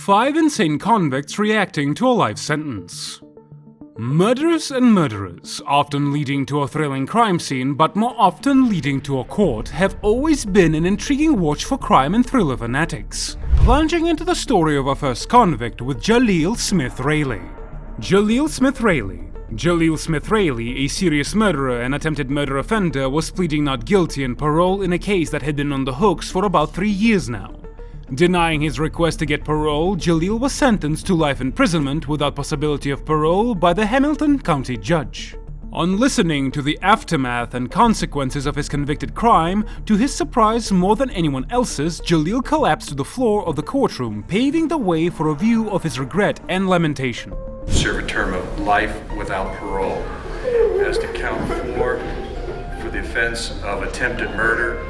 5 insane convicts reacting to a life sentence. Murders and murderers, often leading to a thrilling crime scene but more often leading to a court, have always been an intriguing watch for crime and thriller fanatics. Plunging into the story of our first convict with Jaleel Smith Rayleigh. Jaleel Smith Rayleigh, a serious murderer and attempted murder offender, was pleading not guilty and parole in a case that had been on the hooks for about 3 years now. Denying his request to get parole, Jaleel was sentenced to life imprisonment without possibility of parole by the Hamilton County judge. On listening to the aftermath and consequences of his convicted crime, to his surprise more than anyone else's, Jaleel collapsed to the floor of the courtroom, paving the way for a view of his regret and lamentation. Serve a term of life without parole as to count 4 for the offense of attempted murder.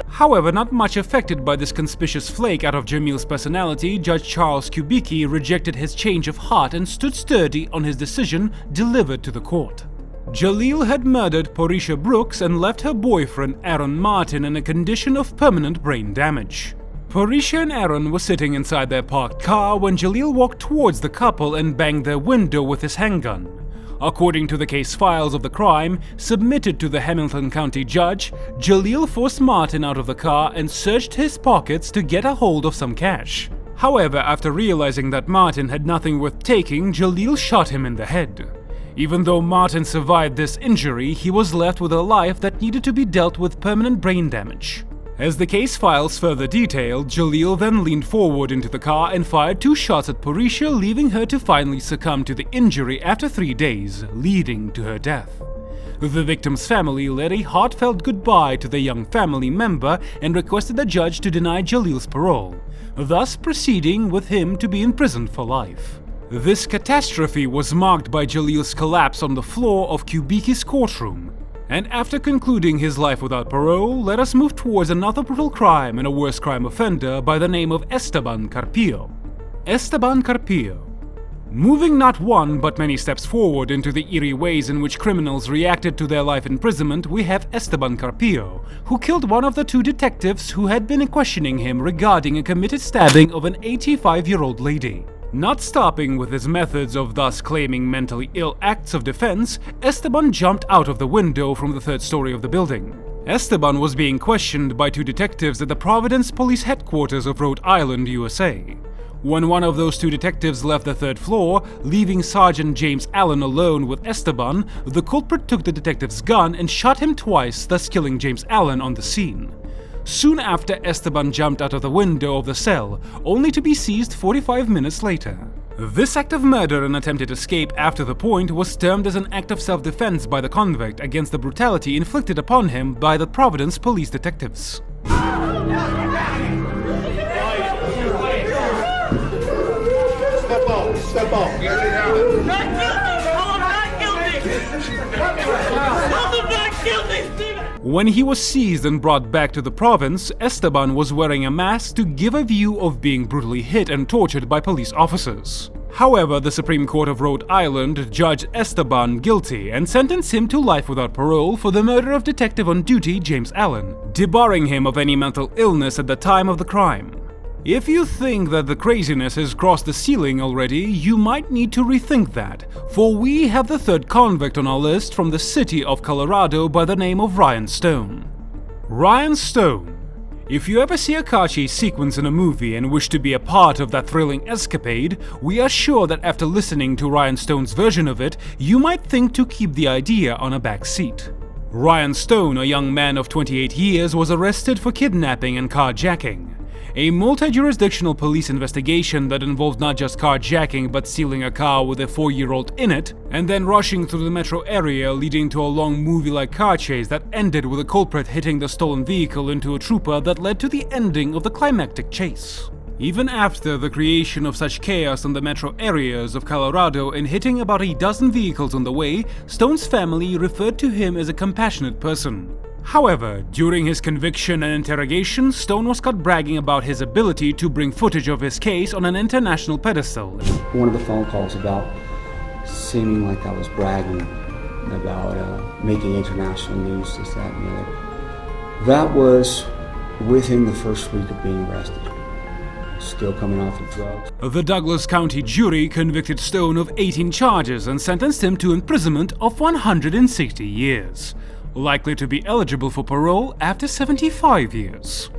However, not much affected by this conspicuous flake out of Jaleel's personality, Judge Charles Kubicki rejected his change of heart and stood sturdy on his decision delivered to the court. Jaleel had murdered Portia Brooks and left her boyfriend Aaron Martin in a condition of permanent brain damage. Portia and Aaron were sitting inside their parked car when Jaleel walked towards the couple and banged their window with his handgun. According to the case files of the crime, submitted to the Hamilton County judge, Jaleel forced Martin out of the car and searched his pockets to get a hold of some cash. However, after realizing that Martin had nothing worth taking, Jaleel shot him in the head. Even though Martin survived this injury, he was left with a life that needed to be dealt with permanent brain damage. As the case files further detailed, Jaleel then leaned forward into the car and fired 2 shots at Portia, leaving her to finally succumb to the injury after 3 days, leading to her death. The victim's family led a heartfelt goodbye to the young family member and requested the judge to deny Jaleel's parole, thus proceeding with him to be imprisoned for life. This catastrophe was marked by Jaleel's collapse on the floor of Kubicki's courtroom. And after concluding his life without parole, let us move towards another brutal crime and a worse crime offender by the name of Esteban Carpio. Esteban Carpio. Moving not one but many steps forward into the eerie ways in which criminals reacted to their life imprisonment, we have Esteban Carpio, who killed one of the 2 detectives who had been questioning him regarding a committed stabbing of an 85-year-old lady. Not stopping with his methods of thus claiming mentally ill acts of defense, Esteban jumped out of the window from the 3rd story of the building. Esteban was being questioned by 2 detectives at the Providence Police Headquarters of Rhode Island, USA. When one of those 2 detectives left the 3rd floor, leaving Sergeant James Allen alone with Esteban, the culprit took the detective's gun and shot him twice, thus killing James Allen on the scene. Soon after, Esteban jumped out of the window of the cell, only to be seized 45 minutes later. This act of murder and attempted escape after the point was termed as an act of self-defense by the convict against the brutality inflicted upon him by the Providence police detectives. Step off. When he was seized and brought back to the province, Esteban was wearing a mask to give a view of being brutally hit and tortured by police officers. However, the Supreme Court of Rhode Island judged Esteban guilty and sentenced him to life without parole for the murder of detective on duty James Allen, debarring him of any mental illness at the time of the crime. If you think that the craziness has crossed the ceiling already, you might need to rethink that, for we have the 3rd convict on our list from the city of Colorado by the name of Ryan Stone. Ryan Stone. If you ever see a car chase sequence in a movie and wish to be a part of that thrilling escapade, we are sure that after listening to Ryan Stone's version of it, you might think to keep the idea on a back seat. Ryan Stone, a young man of 28 years, was arrested for kidnapping and carjacking. A multi-jurisdictional police investigation that involved not just carjacking but stealing a car with a 4-year-old in it, and then rushing through the metro area, leading to a long movie-like car chase that ended with a culprit hitting the stolen vehicle into a trooper that led to the ending of the climactic chase. Even after the creation of such chaos in the metro areas of Colorado and hitting about a dozen vehicles on the way, Stone's family referred to him as a compassionate person. However, during his conviction and interrogation, Stone was caught bragging about his ability to bring footage of his case on an international pedestal. One of the phone calls about seeming like I was bragging about making international news, this, that, and the other. That was within the first week of being arrested. still coming off of drugs. The Douglas County jury convicted Stone of 18 charges and sentenced him to imprisonment of 160 years, likely to be eligible for parole after 75 years.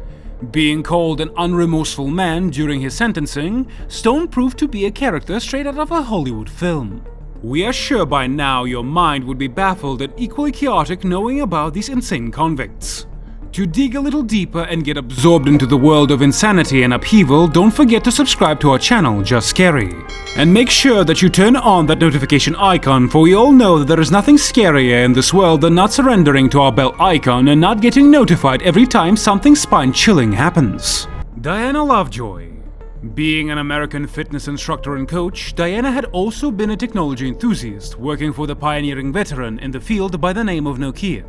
Being called an unremorseful man during his sentencing, Stone proved to be a character straight out of a Hollywood film. We are sure by now your mind would be baffled and equally chaotic knowing about these insane convicts. To dig a little deeper and get absorbed into the world of insanity and upheaval, don't forget to subscribe to our channel, Just Scary. And make sure that you turn on that notification icon, for we all know that there is nothing scarier in this world than not surrendering to our bell icon and not getting notified every time something spine-chilling happens. Diana Lovejoy. Being an American fitness instructor and coach, Diana had also been a technology enthusiast, working for the pioneering veteran in the field by the name of Nokia.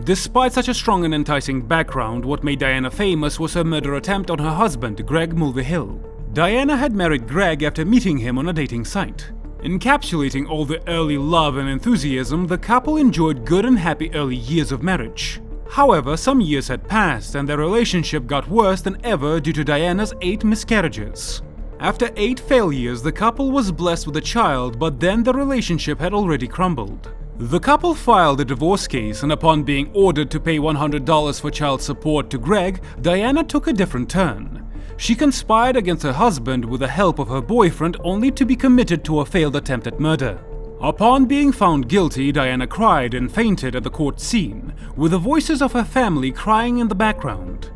Despite such a strong and enticing background, what made Diana famous was her murder attempt on her husband, Greg Mulvihill. Diana had married Greg after meeting him on a dating site. Encapsulating all the early love and enthusiasm, the couple enjoyed good and happy early years of marriage. However, some years had passed and their relationship got worse than ever due to Diana's 8 miscarriages. After 8 failures, the couple was blessed with a child, but then the relationship had already crumbled. The couple filed a divorce case, and upon being ordered to pay $100 for child support to Greg, Diana took a different turn. She conspired against her husband with the help of her boyfriend, only to be committed to a failed attempt at murder. Upon being found guilty, Diana cried and fainted at the court scene, with the voices of her family crying in the background.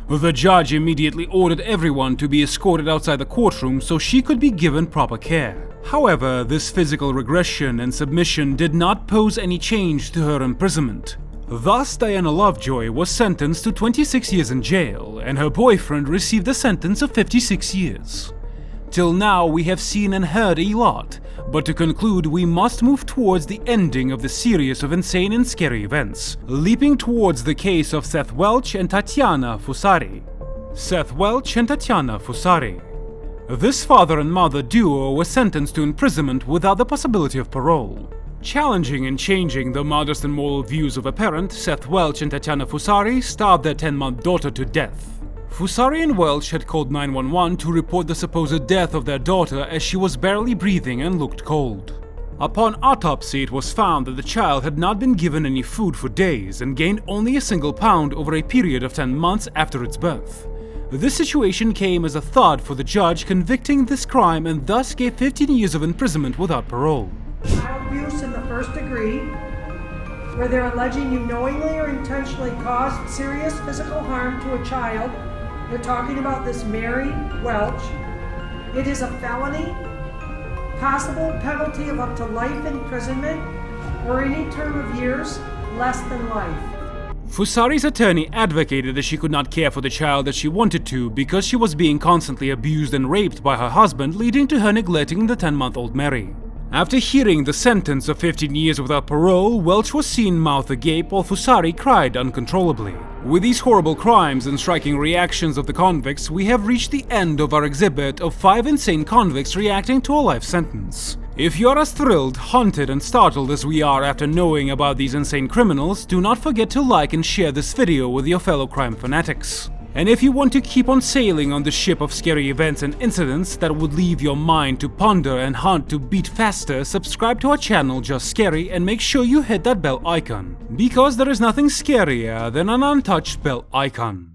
The judge immediately ordered everyone to be escorted outside the courtroom so she could be given proper care. However, this physical regression and submission did not pose any change to her imprisonment. Thus, Diana Lovejoy was sentenced to 26 years in jail, and her boyfriend received a sentence of 56 years. Till now, we have seen and heard a lot, but to conclude, we must move towards the ending of the series of insane and scary events, leaping towards the case of Seth Welch and Tatiana Fusari. Seth Welch and Tatiana Fusari. This father and mother duo was sentenced to imprisonment without the possibility of parole. Challenging and changing the modest and moral views of a parent, Seth Welch and Tatiana Fusari starved their 10-month daughter to death. Fusari and Welch had called 911 to report the supposed death of their daughter as she was barely breathing and looked cold. Upon autopsy, it was found that the child had not been given any food for days and gained only a single pound over a period of 10 months after its birth. This situation came as a thought for the judge, convicting this crime and thus gave 15 years of imprisonment without parole. Child abuse in the first degree, where they're alleging you knowingly or intentionally caused serious physical harm to a child. They're talking about this Mary Welch. It is a felony, possible penalty of up to life imprisonment or any term of years less than life. Fusari's attorney advocated that she could not care for the child as she wanted to because she was being constantly abused and raped by her husband, leading to her neglecting the 10-month-old Mary. After hearing the sentence of 15 years without parole, Welch was seen mouth agape while Fusari cried uncontrollably. With these horrible crimes and striking reactions of the convicts, we have reached the end of our exhibit of 5 insane convicts reacting to a life sentence. If you are as thrilled, haunted and startled as we are after knowing about these insane criminals, do not forget to like and share this video with your fellow crime fanatics. And if you want to keep on sailing on the ship of scary events and incidents that would leave your mind to ponder and heart to beat faster, subscribe to our channel Just Scary and make sure you hit that bell icon, because there is nothing scarier than an untouched bell icon.